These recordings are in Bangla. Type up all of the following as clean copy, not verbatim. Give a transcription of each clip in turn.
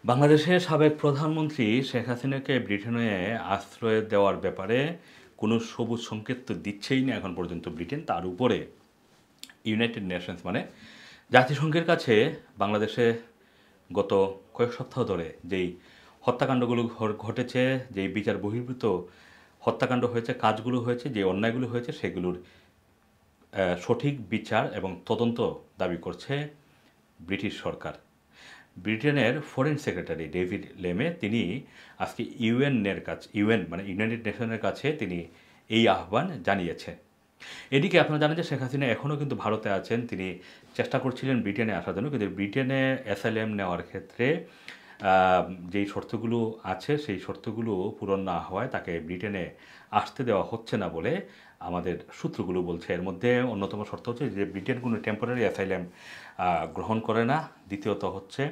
বাংলাদেশের সাবেক প্রধানমন্ত্রী শেখ হাসিনাকে ব্রিটেনে আশ্রয় দেওয়ার ব্যাপারে কোনো সবুজ সংকেত তো দিচ্ছেই না এখন পর্যন্ত ব্রিটেন। তার উপরে ইউনাইটেড নেশনস মানে জাতিসংঘের কাছে বাংলাদেশে গত কয়েক সপ্তাহ ধরে যেই হত্যাকাণ্ডগুলো ঘটেছে, যেই বিচার বহির্ভূত হত্যাকাণ্ড হয়েছে, কাজগুলো হয়েছে, যে অন্যায়গুলো হয়েছে, সেগুলোর সঠিক বিচার এবং তদন্ত দাবি করছে ব্রিটিশ সরকার। ব্রিটেনের ফরেন সেক্রেটারি ডেভিড লেমে তিনি আজকে ইউএন মানে ইউনাইটেড নেশনের কাছে তিনি এই আহ্বান জানিয়েছেন। এদিকে আপনারা জানেন যে শেখ হাসিনা এখনও কিন্তু ভারতে আছেন। তিনি চেষ্টা করছিলেন ব্রিটেনে আসার জন্য, কিন্তু ব্রিটেনে অ্যাসাইলাম নেওয়ার ক্ষেত্রে যেই শর্তগুলো আছে সেই শর্তগুলো পূরণ না হওয়ায় তাকে ব্রিটেনে আসতে দেওয়া হচ্ছে না বলে আমাদের সূত্রগুলো বলছে। এর মধ্যে অন্যতম শর্ত হচ্ছে যে ব্রিটেন কোনো টেম্পোরারি অ্যাসাইলাম গ্রহণ করে না। দ্বিতীয়ত হচ্ছে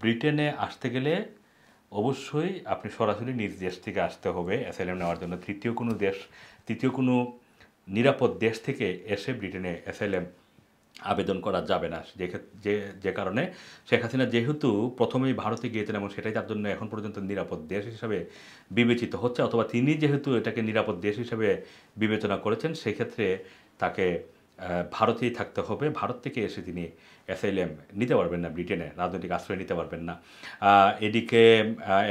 ব্রিটেনে আসতে গেলে অবশ্যই আপনি সরাসরি নিজ দেশ থেকে আসতে হবে অ্যাসাইলাম নেওয়ার জন্য। তৃতীয় কোনো নিরাপদ দেশ থেকে এসে ব্রিটেনে অ্যাসাইলাম আবেদন করা যাবে না। যে কারণে শেখ হাসিনা যেহেতু প্রথমেই ভারতে গিয়েছেন এবং সেটাই তার জন্য এখন পর্যন্ত নিরাপদ দেশ হিসাবে বিবেচিত হচ্ছে, অথবা তিনি যেহেতু এটাকে নিরাপদ দেশ হিসাবে বিবেচনা করেছেন, সেক্ষেত্রে তাকে ভারতেই থাকতে হবে। ভারত থেকে এসে তিনি অ্যাসাইলাম নিতে পারবেন না, ব্রিটেনে রাজনৈতিক আশ্রয় নিতে পারবেন না। এদিকে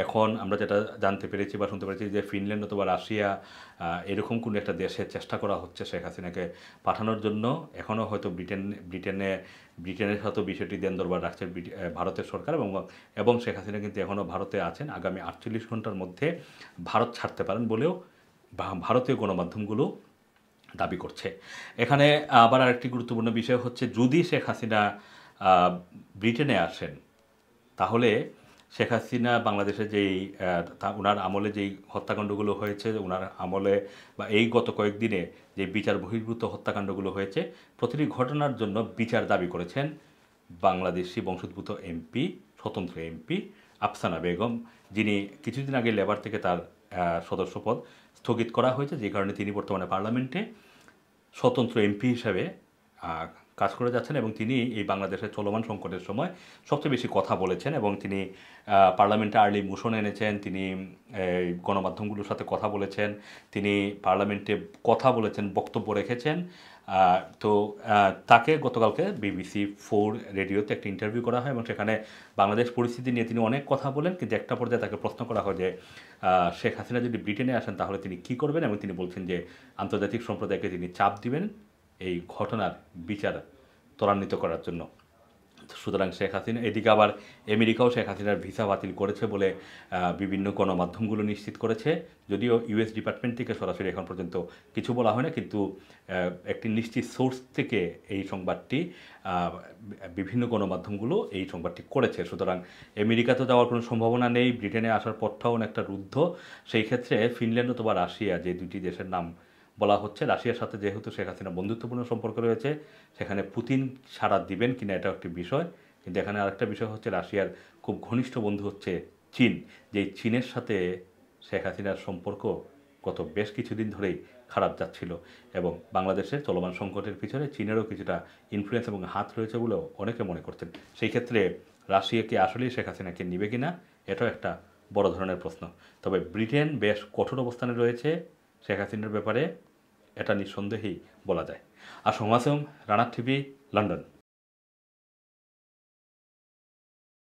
এখন আমরা যেটা জানতে পেরেছি বা শুনতে পেরেছি যে ফিনল্যান্ড অথবা রাশিয়া এরকম কোনো একটা দেশে চেষ্টা করা হচ্ছে শেখ হাসিনাকে পাঠানোর জন্য। এখনও হয়তো ব্রিটেনের সাথে বিষয়টি দেন দরবার রাখছে ভারতের সরকার, এবং শেখ হাসিনা কিন্তু এখনও ভারতে আছেন। আগামী 48 ঘন্টার মধ্যে ভারত ছাড়তে পারেন বলেও ভারতীয় গণমাধ্যমগুলো দাবি করছে। এখানে আবার আরেকটি গুরুত্বপূর্ণ বিষয় হচ্ছে, যদি শেখ হাসিনা ব্রিটেনে আসেন তাহলে শেখ হাসিনা বাংলাদেশে যেই ওনার আমলে যেই হত্যাকাণ্ডগুলো হয়েছে, ওনার আমলে বা এই গত কয়েকদিনে যে বিচার বহির্ভূত হত্যাকাণ্ডগুলো হয়েছে, প্রতিটি ঘটনার জন্য বিচার দাবি করেছেন বাংলাদেশি বংশোদ্ভূত এমপি, স্বতন্ত্র এমপি আফসানা বেগম, যিনি কিছুদিন আগে লেবার থেকে তার সদস্যপদ স্থগিত করা হয়েছে, যে কারণে তিনি বর্তমানে পার্লামেন্টে স্বতন্ত্র এমপি হিসাবে কাজ করে যাচ্ছেন। এবং তিনি এই বাংলাদেশের চলমান সংকটের সময় সবচেয়ে বেশি কথা বলেছেন এবং তিনি পার্লামেন্টে আর্লি মোশন এনেছেন, তিনি গণমাধ্যমগুলোর সাথে কথা বলেছেন, তিনি পার্লামেন্টে কথা বলেছেন, বক্তব্য রেখেছেন। তো তাকে গতকালকে BBC4 রেডিওতে একটা ইন্টারভিউ করা হয় এবং সেখানে বাংলাদেশ পরিস্থিতি নিয়ে তিনি অনেক কথা বলেন, কিন্তু একটা পর্যায়ে তাকে প্রশ্ন করা হয় যে শেখ হাসিনা যদি ব্রিটেনে আসেন তাহলে তিনি কী করবেন, এবং তিনি বলছেন যে আন্তর্জাতিক সম্প্রদায়কে তিনি চাপ দিবেন এই ঘটনার বিচার ত্বরান্বিত করার জন্য। সুতরাং শেখ হাসিনা এদিকে আবার আমেরিকাও শেখ হাসিনার ভিসা বাতিল করেছে বলে বিভিন্ন গণমাধ্যমগুলো নিশ্চিত করেছে। যদিও ইউএস ডিপার্টমেন্ট থেকে সরাসরি এখন পর্যন্ত কিছু বলা হয় না, কিন্তু একটি নিশ্চিত সোর্স থেকে এই সংবাদটি বিভিন্ন গণমাধ্যমগুলো এই সংবাদটি করেছে। সুতরাং আমেরিকাতে যাওয়ার কোনো সম্ভাবনা নেই, ব্রিটেনে আসার পথটাও একটা রুদ্ধ। সেই ক্ষেত্রে ফিনল্যান্ড অথবা রাশিয়া, যে দুটি দেশের নাম বলা হচ্ছে, রাশিয়ার সাথে যেহেতু শেখ হাসিনা বন্ধুত্বপূর্ণ সম্পর্ক রয়েছে, সেখানে পুতিন সাড়া দিবেন কিনা এটা একটি বিষয়। কিন্তু এখানে আরেকটা বিষয় হচ্ছে, রাশিয়ার খুব ঘনিষ্ঠ বন্ধু হচ্ছে চীন, যেই চীনের সাথে শেখ হাসিনার সম্পর্ক গত বেশ কিছুদিন ধরেই খারাপ যাচ্ছিল, এবং বাংলাদেশের চলমান সংকটের পিছনে চীনেরও কিছুটা ইনফ্লুয়েন্স এবং হাত রয়েছে বলেও অনেকে মনে করছেন। সেই ক্ষেত্রে রাশিয়া কি আসলেই শেখ হাসিনাকে নিবে কিনা, এটাও একটা বড় ধরনের প্রশ্ন। তবে ব্রিটেন বেশ কঠোর অবস্থানে রয়েছে শেখ হাসিনার ব্যাপারে, এটা নিঃসন্দেহেই বলা যায়। আসসালামু আলাইকুম, রানা টিভি, লন্ডন।